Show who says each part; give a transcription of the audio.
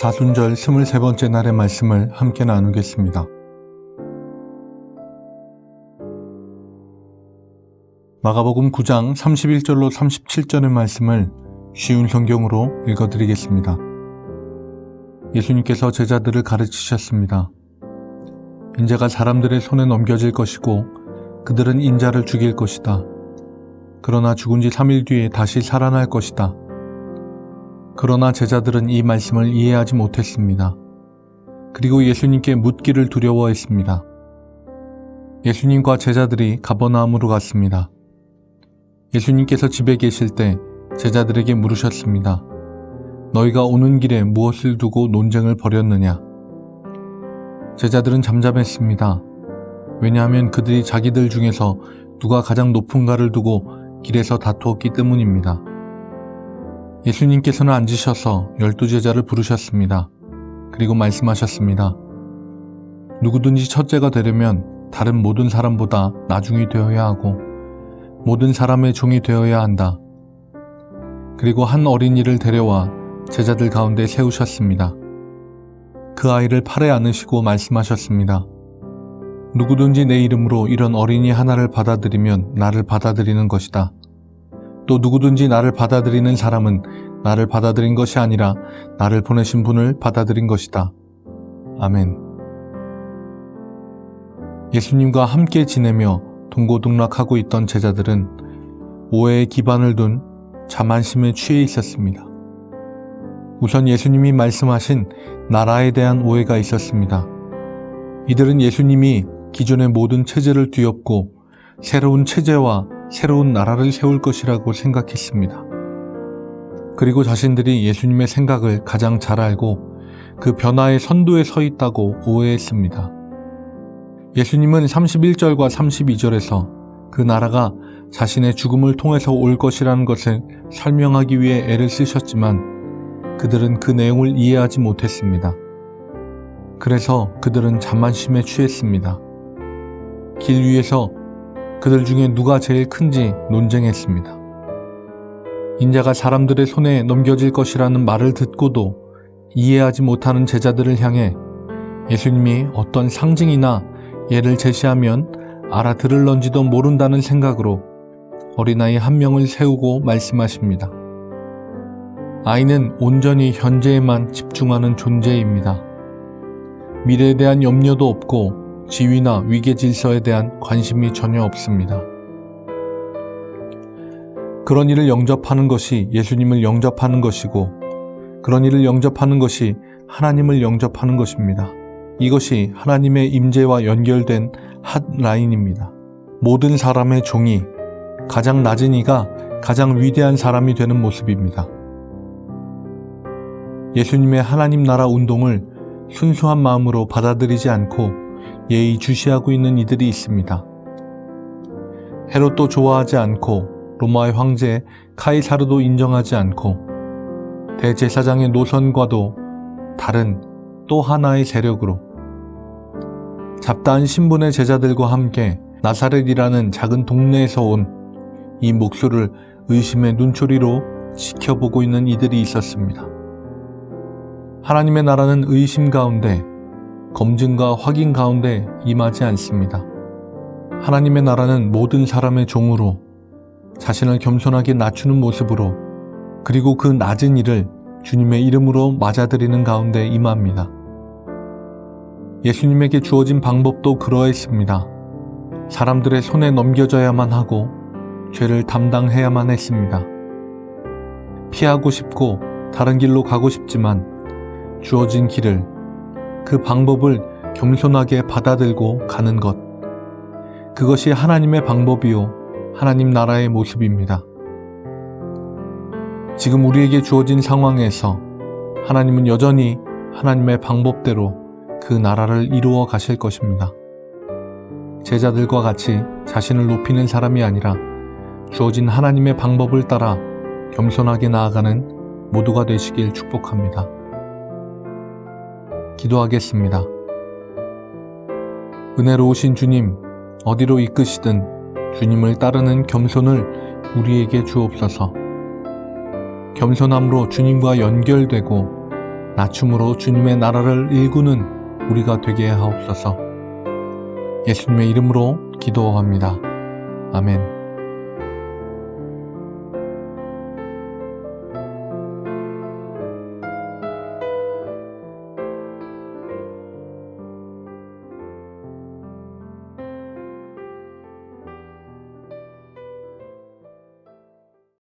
Speaker 1: 사순절 23번째 날의 말씀을 함께 나누겠습니다. 마가복음 9장 31절로 37절의 말씀을 쉬운 성경으로 읽어드리겠습니다. 예수님께서 제자들을 가르치셨습니다. 인자가 사람들의 손에 넘겨질 것이고 그들은 인자를 죽일 것이다. 그러나 죽은 지 3일 뒤에 다시 살아날 것이다. 그러나 제자들은 이 말씀을 이해하지 못했습니다. 그리고 예수님께 묻기를 두려워했습니다. 예수님과 제자들이 가버나움으로 갔습니다. 예수님께서 집에 계실 때 제자들에게 물으셨습니다. 너희가 오는 길에 무엇을 두고 논쟁을 벌였느냐? 제자들은 잠잠했습니다. 왜냐하면 그들이 자기들 중에서 누가 가장 높은가를 두고 길에서 다투었기 때문입니다. 예수님께서는 앉으셔서 12제자를 부르셨습니다. 그리고 말씀하셨습니다. 누구든지 첫째가 되려면 다른 모든 사람보다 나중이 되어야 하고 모든 사람의 종이 되어야 한다. 그리고 한 어린이를 데려와 제자들 가운데 세우셨습니다. 그 아이를 팔에 안으시고 말씀하셨습니다. 누구든지 내 이름으로 이런 어린이 하나를 받아들이면 나를 받아들이는 것이다. 또 누구든지 나를 받아들이는 사람은 나를 받아들인 것이 아니라 나를 보내신 분을 받아들인 것이다. 아멘. 예수님과 함께 지내며 동고동락하고 있던 제자들은 오해의 기반을 둔 자만심에 취해 있었습니다. 우선 예수님이 말씀하신 나라에 대한 오해가 있었습니다. 이들은 예수님이 기존의 모든 체제를 뒤엎고 새로운 체제와 새로운 나라를 세울 것이라고 생각했습니다. 그리고 자신들이 예수님의 생각을 가장 잘 알고 그 변화의 선두에 서 있다고 오해했습니다. 예수님은 31절과 32절에서 그 나라가 자신의 죽음을 통해서 올 것이라는 것을 설명하기 위해 애를 쓰셨지만 그들은 그 내용을 이해하지 못했습니다. 그래서 그들은 자만심에 취했습니다. 길 위에서 그들 중에 누가 제일 큰지 논쟁했습니다. 인자가 사람들의 손에 넘겨질 것이라는 말을 듣고도 이해하지 못하는 제자들을 향해 예수님이 어떤 상징이나 예를 제시하면 알아들을런지도 모른다는 생각으로 어린아이 한 명을 세우고 말씀하십니다. 아이는 온전히 현재에만 집중하는 존재입니다. 미래에 대한 염려도 없고 지위나 위계 질서에 대한 관심이 전혀 없습니다. 그런 일을 영접하는 것이 예수님을 영접하는 것이고 그런 일을 영접하는 것이 하나님을 영접하는 것입니다. 이것이 하나님의 임재와 연결된 핫라인입니다. 모든 사람의 종이 가장 낮은 이가 가장 위대한 사람이 되는 모습입니다. 예수님의 하나님 나라 운동을 순수한 마음으로 받아들이지 않고 예의주시하고 있는 이들이 있습니다. 헤롯도 좋아하지 않고 로마의 황제 카이사르도 인정하지 않고 대제사장의 노선과도 다른 또 하나의 세력으로 잡다한 신분의 제자들과 함께 나사렛이라는 작은 동네에서 온 이 목소를 의심의 눈초리로 지켜보고 있는 이들이 있었습니다. 하나님의 나라는 의심 가운데 검증과 확인 가운데 임하지 않습니다. 하나님의 나라는 모든 사람의 종으로 자신을 겸손하게 낮추는 모습으로 그리고 그 낮은 일을 주님의 이름으로 맞아들이는 가운데 임합니다. 예수님에게 주어진 방법도 그러했습니다. 사람들의 손에 넘겨져야만 하고 죄를 담당해야만 했습니다. 피하고 싶고 다른 길로 가고 싶지만 주어진 길을 그 방법을 겸손하게 받아들고 가는 것. 그것이 하나님의 방법이요 하나님 나라의 모습입니다. 지금 우리에게 주어진 상황에서 하나님은 여전히 하나님의 방법대로 그 나라를 이루어 가실 것입니다. 제자들과 같이 자신을 높이는 사람이 아니라 주어진 하나님의 방법을 따라 겸손하게 나아가는 모두가 되시길 축복합니다. 기도하겠습니다. 은혜로우신 주님, 어디로 이끄시든 주님을 따르는 겸손을 우리에게 주옵소서. 겸손함으로 주님과 연결되고 낮춤으로 주님의 나라를 일구는 우리가 되게 하옵소서. 예수님의 이름으로 기도합니다. 아멘.